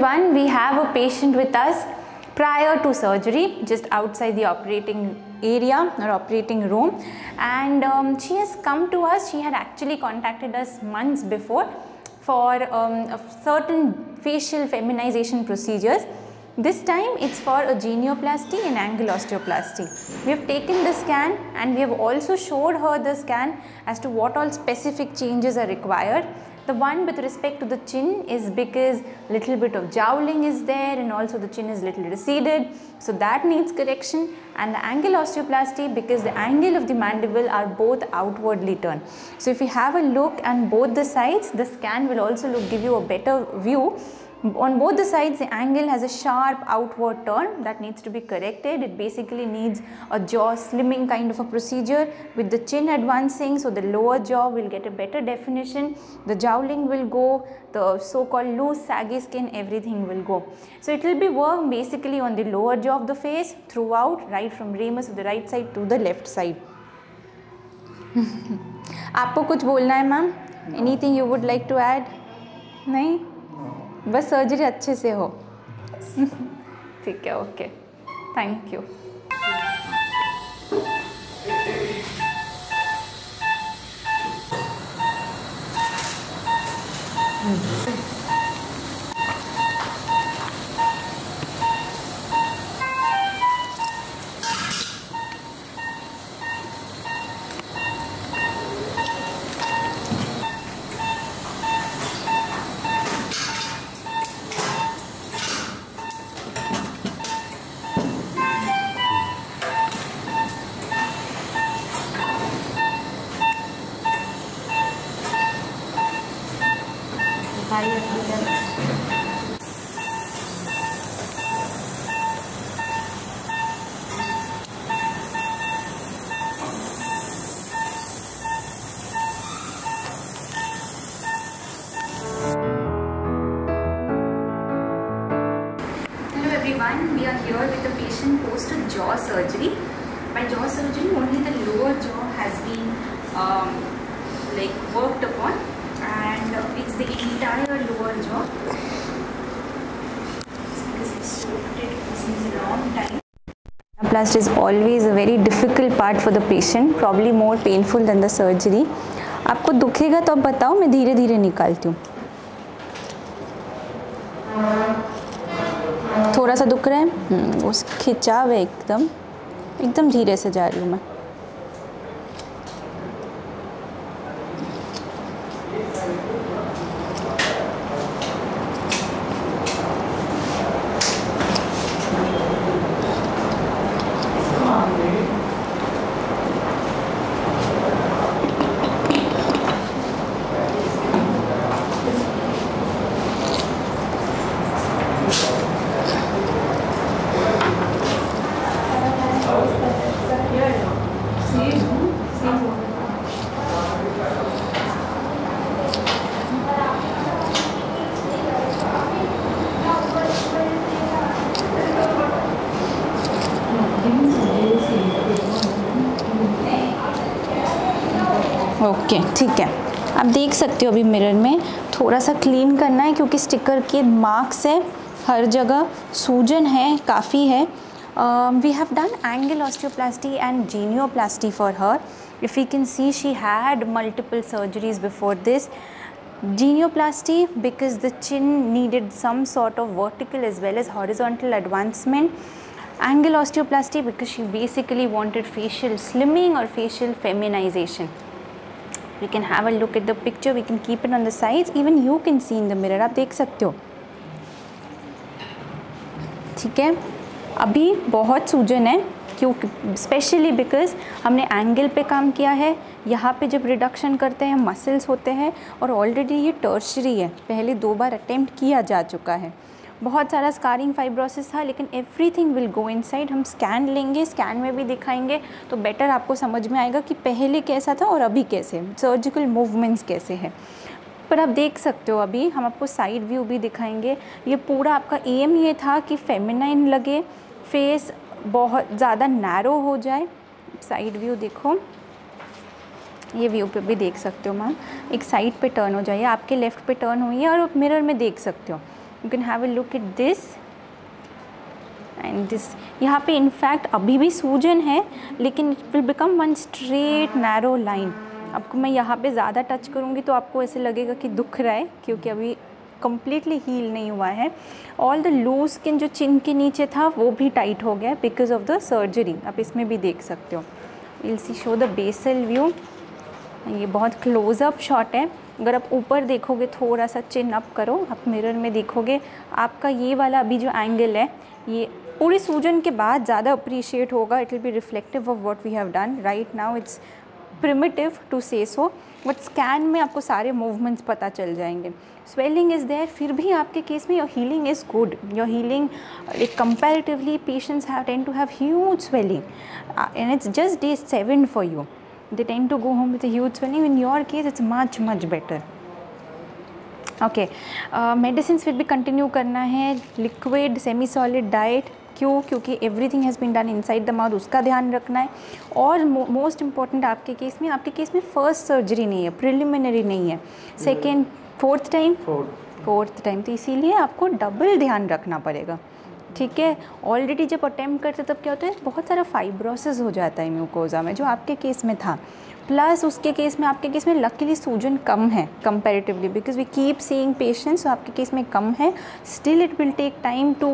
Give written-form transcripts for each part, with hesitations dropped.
everyone, we have a patient with us prior to surgery, just outside the operating area or operating room, and she has come to us. She had actually contacted us months before for a certain facial feminization procedures. This time it's for a genioplasty and angle osteoplasty. We have taken the scan and we have also showed her the scan as to what all specific changes are required. The one with respect to the chin is because little bit of jowling is there and also the chin is little receded, so that needs correction, and the angle osteoplasty because the angle of the mandible are both outwardly turned. So if you have a look on both the sides, the scan will also give you a better view. On both the sides, the angle has a sharp outward turn that needs to be corrected. It basically needs a jaw slimming kind of a procedure with the chin advancing, so the lower jaw will get a better definition, the jowling will go, the so-called loose saggy skin, everything will go. So it will be work basically on the lower jaw of the face throughout, right from ramus of the right side to the left side. आपको कुछ बोलना है ma'am? Anything you would like to add? नहीं? बस surgery अच्छे से हो. ठीक है, okay, thank you. We are here with a patient post jaw surgery. By jaw surgery, only the lower jaw has been worked upon, and it's the entire lower jaw. Because it's sorted since a long time. Genioplasty is always a very difficult part for the patient, probably more painful than the surgery. आपको दुखेगा तो अब बताओ, मैं धीरे धीरे निकालती हूँ. थोड़ा सा दुख रहा है, उस खिंचाव है, एकदम धीरे से जा रही हूँ मैं. ओके, ठीक है. आप देख सकते हो अभी मिरर में थोड़ा सा क्लीन करना है क्योंकि स्टिकर के मार्क्स है हर जगह, सूजन है, काफ़ी है. We have done angle osteoplasty and genioplasty for her. If you can see, she had multiple surgeries before this. Genioplasty because the chin needed some sort of vertical as well as horizontal advancement. Angle osteoplasty because she basically wanted facial slimming or facial feminization. We can have a look at the picture, we can keep it on the sides, even you can see in the mirror. आप देख सकते हो. ठीक है, अभी बहुत सूजन है क्योंकि स्पेशली बिकॉज हमने एंगल पे काम किया है. यहाँ पे जब रिडक्शन करते हैं मसल्स होते हैं और ऑलरेडी ये टर्शरी है, पहले 2 बार अटेम्प्ट किया जा चुका है. बहुत सारा स्कारिंग फाइब्रोसिस था, लेकिन एवरीथिंग विल गो इनसाइड. हम स्कैन लेंगे, स्कैन में भी दिखाएंगे तो बेटर आपको समझ में आएगा कि पहले कैसा था और अभी कैसे, सर्जिकल मूवमेंट्स कैसे हैं. पर आप देख सकते हो, अभी हम आपको साइड व्यू भी दिखाएंगे. ये पूरा आपका एम ये था कि फेमिनाइन लगे, फेस बहुत ज़्यादा नैरो हो जाए. साइड व्यू देखो, ये व्यू पे भी देख सकते हो मैम. एक साइड पे टर्न हो जाइए, आपके लेफ़्ट पे टर्न हुई है और आप मिरर में देख सकते हो you can have a look at this and this. यहाँ पे इनफैक्ट अभी भी सूजन है लेकिन it will become one straight narrow line. आपको मैं यहाँ पे ज़्यादा टच करूँगी तो आपको ऐसे लगेगा कि दुख रहा है, क्योंकि अभी कम्प्लीटली हील नहीं हुआ है। ऑल द लूज स्किन जो चिन के नीचे था वो भी टाइट हो गया बिकॉज ऑफ द सर्जरी। आप इसमें भी देख सकते हो। Will see show the basal view. ये बहुत क्लोज़अप शॉट है। अगर आप ऊपर देखोगे, थोड़ा सा चिन अप करो, आप मिरर में देखोगे, आपका ये वाला अभी जो एंगल है ये पूरी सूजन के बाद ज़्यादा अप्रिशिएट होगा। It will be reflective of what we have done. Right now it's primitive to say so, but scan में आपको सारे मूवमेंट्स पता चल जाएंगे। स्वेलिंग इज़ देयर, फिर भी आपके केस में your healing is good. Your healing comparatively patients tend to have huge swelling and it's just day 7 for you. They tend to go home with a huge swelling. In your case, it's much better. Okay, medicines फिर भी continue करना है। Liquid semi solid diet, क्यों? क्योंकि everything has been done inside the mouth, उसका ध्यान रखना है। और मोस्ट इम्पॉर्टेंट आपके केस में फर्स्ट सर्जरी नहीं है, प्रिलिमिनरी नहीं है, सेकेंड फोर्थ टाइम, तो इसीलिए आपको डबल ध्यान रखना पड़ेगा। ठीक है, ऑलरेडी जब अटेम्प्ट करते तब क्या होता है, बहुत सारा फाइब्रोसिस हो जाता है म्यूकोजा में, जो आपके केस में था। प्लस उसके केस में, आपके केस में लकीली सूजन कम है comparatively, because we keep seeing patients, तो आपके केस में कम है। Still it will take time to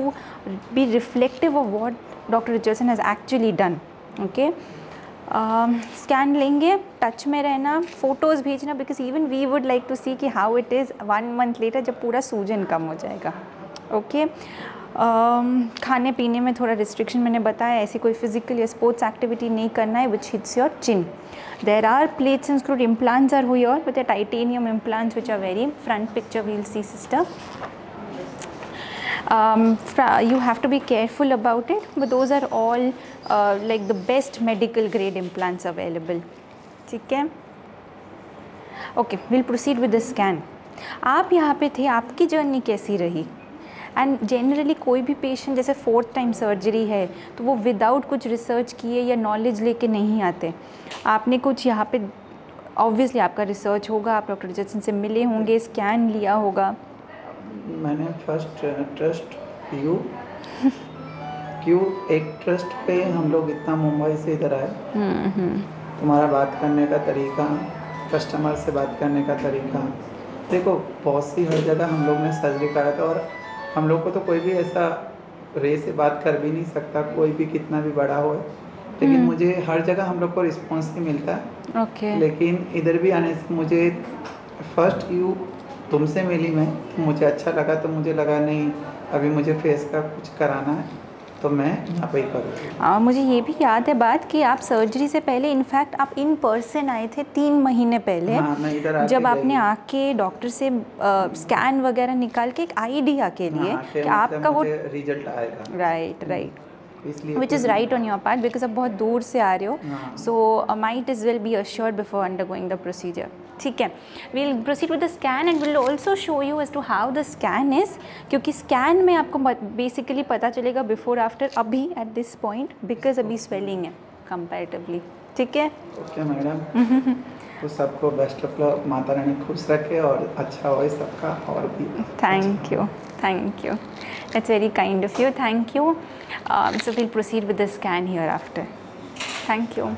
be reflective of what doctor Richardson has actually done. Okay, scan लेंगे, टच में रहना, फ़ोटोज़ भेजना, because even we would like to see कि how it is 1 month later, जब पूरा सूजन कम हो जाएगा। ओके, खाने पीने में थोड़ा रिस्ट्रिक्शन मैंने बताया, ऐसी कोई फिजिकल या स्पोर्ट्स एक्टिविटी नहीं करना है which hits your chin. There are plates and screwed implants are here with the titanium implants which are very front picture we'll see sister. You have to be careful about it, but those are all like the best medical grade implants available. ठीक है, okay, we'll proceed with the scan. आप यहाँ पे थे, आपकी journey कैसी रही? And generally कोई भी पेशेंट जैसे 4th टाइम सर्जरी है तो वो विदाउट कुछ रिसर्च किए या नॉलेज लेके नहीं आते। आपने कुछ यहाँ पे ऑब्वियसली आपका रिसर्च होगा, आप डॉक्टर रिचर्डसन से मिले होंगे, स्कैन लिया होगा। मैंने फर्स्ट ट्रस्ट यू क्यों एक ट्रस्ट पे हम लोग इतना मुंबई से इधर आए। तुम्हारा बात करने का तरीका, कस्टमर से बात करने का तरीका, देखो बहुत सी हर जगह हम लोग ने सर्जरी करा था और हम लोग को तो कोई भी ऐसा रे से बात कर भी नहीं सकता, कोई भी कितना भी बड़ा हो, लेकिन मुझे हर जगह हम लोग को रिस्पॉन्स नहीं मिलता है। Okay. लेकिन इधर भी आने से मुझे फर्स्ट यू तुमसे मिली मैं, तो मुझे अच्छा लगा, तो मुझे लगा नहीं अभी मुझे फेस का कुछ कराना है तो मैं यहाँ पे ही करूँ। मुझे ये भी याद है बात कि आप सर्जरी से पहले इनफैक्ट आप इन पर्सन आए थे 3 महीने पहले। हाँ, मैं इधर जब आपने आके डॉक्टर से स्कैन वगैरह निकाल के एक आइडिया के लिए कि आपका वो रिजल्ट आएगा। Right which is right on your part, because आप बहुत दूर से आ रहे हो, so might is will be assured before undergoing the procedure. ठीक है, we'll proceed with the scan and will also show you as to how the scan is, क्योंकि स्कैन में आपको बेसिकली पता चलेगा बिफोर आफ्टर अभी एट दिस पॉइंट, बिकॉज अभी swelling है कंपैरेटिवली। ठीक है, ओके मैडम, तो सबको best of luck, Mata Rani खुश रखे और अच्छा हो सबका। और भी thank you, that's very kind of you, thank you. So we'll proceed with the scan hereafter. Thank you.